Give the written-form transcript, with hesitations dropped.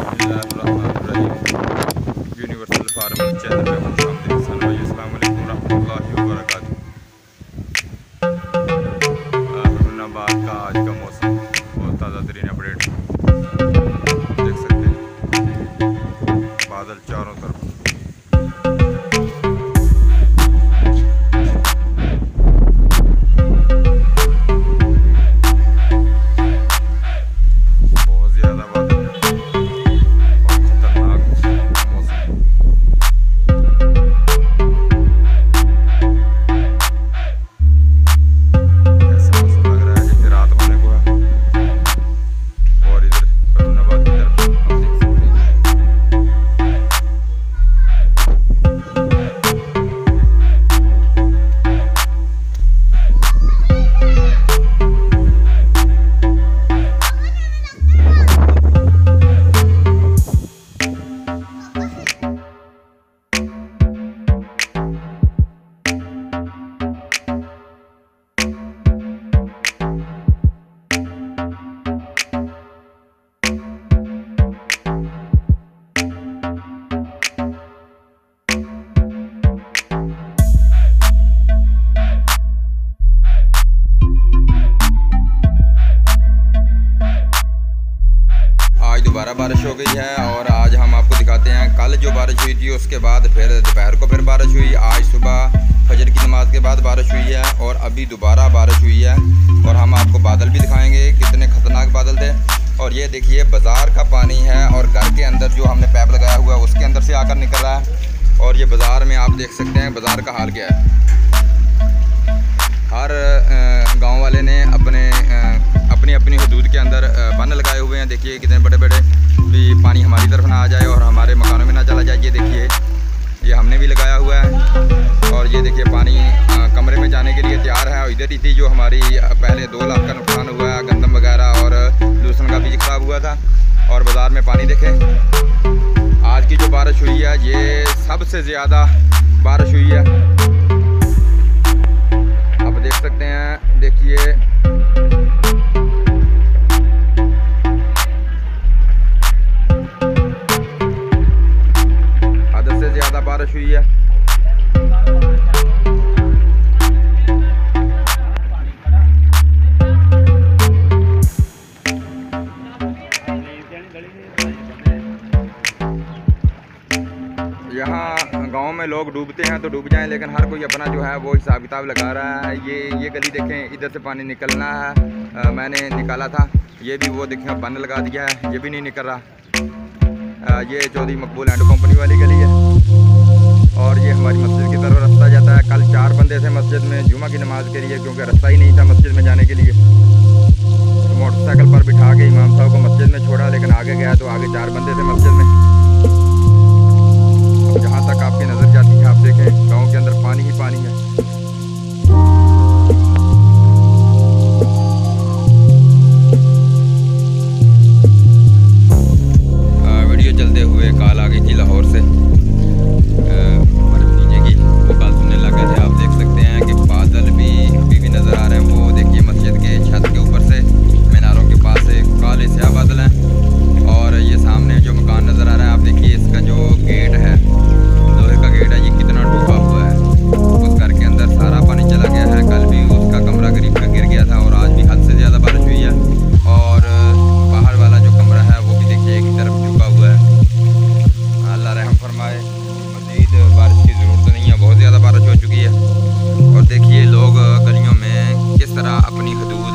बिस्मिल्लाहिर्रहमानिर्रहीम। Universal farmer channel में खुश आमदीद। अस्सलाम वालेकुम रहमतुल्लाहि व बरकातुहू। हुन्नाबाद का आज का मौसम बहुत ताज़ा तरीन अपडेट देख सकते हैं। बादल चारों तरफ। दोबारा बारिश हो गई है और आज हम आपको दिखाते हैं कल जो बारिश हुई थी उसके बाद फिर दोपहर को फिर बारिश हुई। आज सुबह फजर की नमाज के बाद बारिश हुई है और अभी दोबारा बारिश हुई है। और हम आपको बादल भी दिखाएंगे कितने ख़तरनाक बादल थे। और ये देखिए बाज़ार का पानी है और घर के अंदर जो हमने पैप लगाया हुआ है उसके अंदर से आकर निकल रहा है। और ये बाज़ार में आप देख सकते हैं बाज़ार का हाल क्या है। हर गाँव वाले ने अपनी अपनी हदूद के अंदर बंद लगाए हुए हैं। देखिए कितने बड़े बड़े, भी पानी हमारी तरफ ना आ जाए और हमारे मकानों में ना चला जाए। ये देखिए ये हमने भी लगाया हुआ है। और ये देखिए पानी कमरे में जाने के लिए तैयार है। और इधर ही थी जो हमारी पहले 2 लाख का नुकसान हुआ है, गंदम वगैरह और लहसुन का बीज खराब हुआ था। और बाज़ार में पानी देखें। आज की जो बारिश हुई है ये सबसे ज़्यादा बारिश हुई है। आप देख सकते हैं, देखिए बारिश हुई है। यहाँ गांव में लोग डूबते हैं तो डूब जाएं, लेकिन हर कोई अपना जो है वो हिसाब किताब लगा रहा है। ये गली देखें, इधर से पानी निकलना है। मैंने निकाला था, ये भी वो देखें बंद लगा दिया है, ये भी नहीं निकल रहा। ये चौधरी मकबूल एंड कंपनी वाली गली है और ये हमारी मस्जिद की तरफ रास्ता जाता है। कल 4 बंदे थे मस्जिद में जुमा की नमाज के लिए, क्योंकि रास्ता ही नहीं था मस्जिद में जाने के लिए। तो मोटरसाइकिल पर बिठा के इमाम साहब को मस्जिद में छोड़ा, लेकिन आगे गया तो आगे 4 बंदे थे मस्जिद में। जहाँ तक आपकी नज़र जाती है आप देखें गाँव के अंदर पानी ही पानी है। चलते हुए कॉल आ गई थी लाहौर से, नीचे की वो कॉल सुनने लगे थे। आप देख सकते हैं कि बादल भी अभी भी नज़र आ रहे हैं। वो देखिए मस्जिद के छत के ऊपर से मीनारों के पास से काले स्याह बादल हैं। और ये सामने जो मकान नज़र आ रहा है आप देखिए, इसका जो गेट है लोहे का गेट है, ये कितना डूबा हुआ है। उस घर के अंदर सारा पानी चला गया है। कल भी उसका कमरा गरीब का गिर गया था और आज भी हद से ज़्यादा बारिश हुई है। और बाहर वाला जो कमरा है वो भी देखिए एक तरफ झुका हुआ है। अल्लाह रहम फरमाए, मज़ीद बारिश की ज़रूरत नहीं है, बहुत ज़्यादा बारिश हो चुकी है। और देखिए लोग गलियों में किस तरह अपनी हदूद